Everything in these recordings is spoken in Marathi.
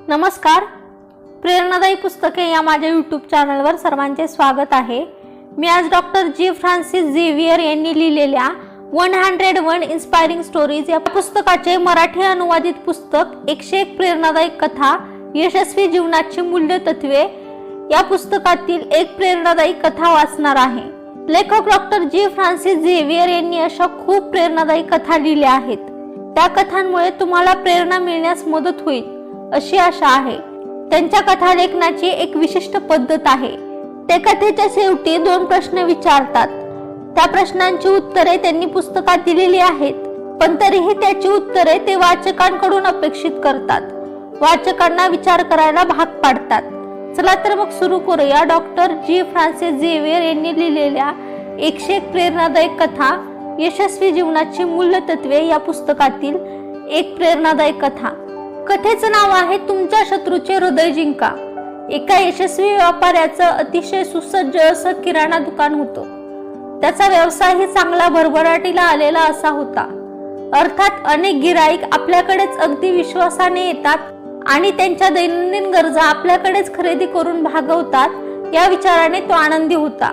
नमस्कार, प्रेरणादायी पुस्तके या माझ्या यूट्यूब चॅनलवर सर्वांचे स्वागत आहे। मी आज डॉक्टर जी फ्रान्सिस झेवियर यांनी लिहिलेल्या 101 इन्स्पायरिंग स्टोरीज या पुस्तकाचे मराठी अनुवादित पुस्तक 101 प्रेरणादायी कथा यशस्वी जीवनाची मूल्य तत्वे या पुस्तकातील एक प्रेरणादायी कथा वाचणार आहे। लेखक डॉक्टर जी फ्रान्सिस झेवियर यांनी अशा खूप प्रेरणादायी कथा लिहिल्या आहेत। त्या कथांमुळे तुम्हाला प्रेरणा मिळण्यास मदत होईल अशी आशा आहे। त्यांच्या कथा लेखनाची एक विशिष्ट पद्धत आहे। ते कथेच्या शेवटी 2 प्रश्न विचारतात। त्या प्रश्नांची उत्तरे त्यांनी पुस्तकात दिलेली आहेत, पण तरीही त्याची उत्तरे ते वाचकांकडून अपेक्षित करतात, वाचकांना विचार करायला भाग पाडतात। चला तर मग सुरू करूया डॉक्टर जी फ्रान्सिस झेवियर यांनी लिहिलेल्या 101 प्रेरणादायक कथा यशस्वी जीवनाची मूल्य तत्वे या पुस्तकातील एक प्रेरणादायक कथा। कथेचं नाव आहे तुमच्या शत्रूचे हृदय जिंका। एका यशस्वी व्यापाऱ्याचं अतिशय सुसज्ज असं किराणा दुकान होतं। त्याचा व्यवसायही चांगला भरभराटीला आलेला असा होता। अर्थात अनेक गिराईक आपल्याकडेच अगदी विश्वासाने येतात आणि त्यांच्या दैनंदिन गरजा आपल्याकडेच खरेदी करून भागवतात या विचाराने तो आनंदी होता।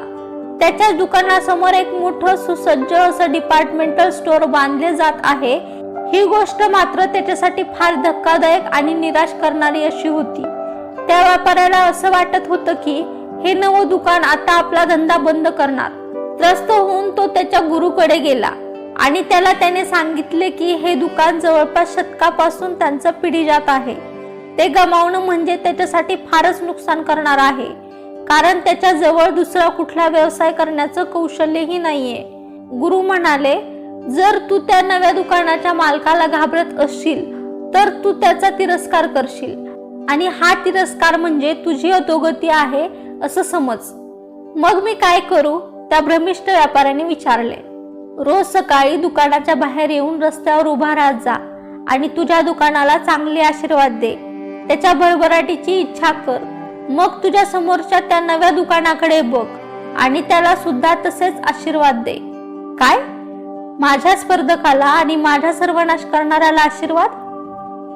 त्याच्या दुकानासमोर एक मोठं सुसज्ज असं डिपार्टमेंटल स्टोअर बांधले जात आहे ही गोष्ट मात्र त्याच्यासाठी फार धक्कादायक आणि निराश करणारी अशी होती। त्या व्यापाऱ्याला असं वाटत होतं की हे नवं दुकान आता आपला धंदा बंद करणार। त्रस्त होऊन तो त्याच्या गुरुकडे गेला आणि त्याने सांगितले की हे दुकान जवळपास शतकापासून त्यांचं पिढी जात आहे। ते गमावणं म्हणजे त्याच्यासाठी फारच नुकसान करणार आहे, कारण त्याच्या जवळ दुसरा कुठला व्यवसाय करण्याचं कौशल्यही नाहीये। गुरु म्हणाले, जर तू त्या नव्या दुकानाच्या मालकाला घाबरत असशील तर तू त्याचा तिरस्कार करशील, आणि हा तिरस्कार म्हणजे तुझी अधोगती आहे असं समज। मग मी काय करू? त्या भ्रमिष्ठ व्यापाऱ्याने विचारले। रोज सकाळी दुकानाच्या बाहेर येऊन रस्त्यावर उभा राहत जा आणि तुझ्या दुकानाला चांगले आशीर्वाद दे। त्याच्या भरभराटीची इच्छा कर। मग तुझ्या समोरच्या त्या नव्या दुकानाकडे बघ आणि त्याला सुद्धा तसेच आशीर्वाद दे। काय? माझ्या स्पर्धकाला आणि माझ्या सर्वनाश करणाऱ्याला आशीर्वाद?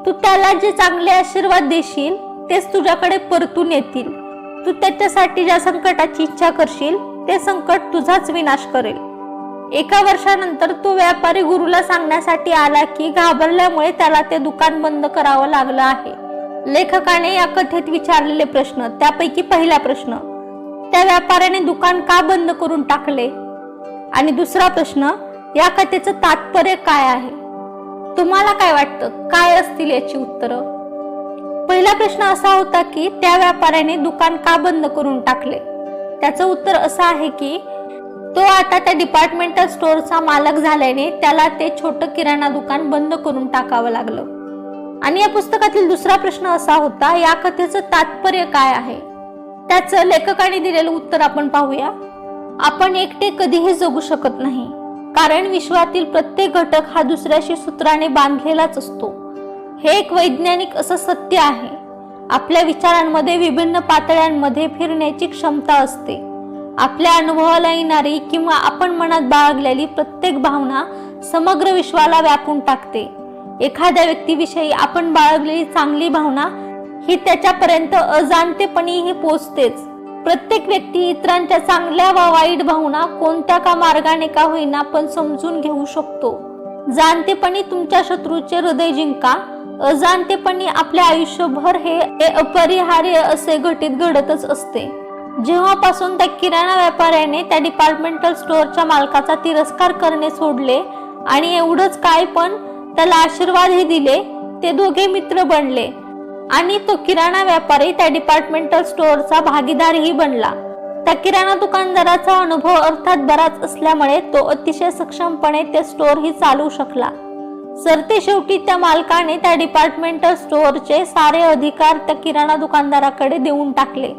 तू त्याला जे चांगले आशीर्वाद देशील तेच तुझ्याकडे परतून येतील। तू त्याच्यासाठी ज्या संकटाची इच्छा करशील ते संकट तुझाच विनाश करेल। 1 वर्षानंतर तो व्यापारी गुरुला सांगण्यासाठी आला की घाबरल्यामुळे त्याला ते दुकान बंद करावं लागलं आहे। लेखकाने या कथेत विचारलेले प्रश्न, त्यापैकी पहिला प्रश्न, त्या व्यापाऱ्याने दुकान का बंद करून टाकले? आणि दुसरा प्रश्न, या कथेचं तात्पर्य काय आहे? तुम्हाला काय वाटतं, काय असतील याची उत्तरं? पहिला प्रश्न असा होता की त्या व्यापाऱ्याने दुकान का बंद करून टाकले? त्याचं उत्तर असं आहे की तो आता त्या डिपार्टमेंटल स्टोअरचा मालक झाल्याने त्याला ते छोटं किराणा दुकान बंद करून टाकावं लागलं। आणि या पुस्तकातील दुसरा प्रश्न असा होता, या कथेचं तात्पर्य काय आहे? त्याचं लेखकाने दिलेलं उत्तर आपण पाहूया। आपण एकटे कधीही जगू शकत नाही, कारण विश्वातील प्रत्येक घटक हा दुसऱ्याशी सूत्राने बांधलेलाच असतो। हे एक वैज्ञानिक असं सत्य आहे। आपल्या विचारांमध्ये विभिन्न पातळ्यांमध्ये फिरण्याची क्षमता असते। आपल्या अनुभवाला येणारी किंवा आपण मनात बाळगलेली प्रत्येक भावना समग्र विश्वाला व्यापून टाकते। एखाद्या व्यक्तीविषयी आपण बाळगलेली चांगली भावना ही त्याच्यापर्यंत अजाणतेपणीही पोहोचतेच। प्रत्येक व्यक्ती इतरांच्या चांगल्या व वाईट भावना कोणत्या का मार्गाने का होईना पण समजून घेऊ शकतो। जाणतेपणी तुमच्या शत्रूचे हृदय जिंका। अजाणतेपणी आपल्या आयुष्यभर हे अपरिहार्य असे घडतच असते। जेव्हापासून त्या किराणा व्यापाऱ्याने त्या डिपार्टमेंटल स्टोअरच्या मालकाचा तिरस्कार करणे सोडले आणि एवढंच काय पण त्याला आशीर्वादही दिले, ते दोघे मित्र बनले आणि तो किराणा व्यापारी त्या डिपार्टमेंटल स्टोअरचा भागीदारही बनला। त्या किराणा दुकानदाराचा अनुभव अर्थात बराच असल्यामुळे तो अतिशय सक्षमपणे ते स्टोअरही चालवू शकला। सरते शेवटी त्या मालकाने त्या डिपार्टमेंटल स्टोअरचे सारे अधिकार त्या किराणा दुकानदाराकडे देऊन टाकले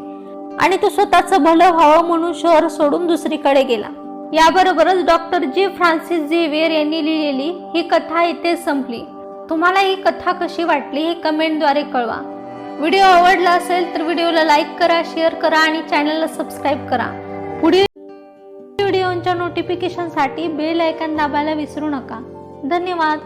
आणि तो स्वतःचं भलं व्हावं म्हणून शहर सोडून दुसरीकडे गेला। याबरोबरच डॉक्टर जी फ्रान्सिस झेवियर यांनी लिहिलेली ही कथा इथे संपली। तुम्हाला ही कथा कशी वाटली हे कमेंटद्वारे कळवा। व्हिडिओ आवडला असेल तर व्हिडिओला लाईक करा, शेअर करा आणि चॅनलला सबस्क्राईब करा। पुढील व्हिडिओच्या नोटिफिकेशनसाठी बेल आयकॉन दाबायला विसरू नका। धन्यवाद।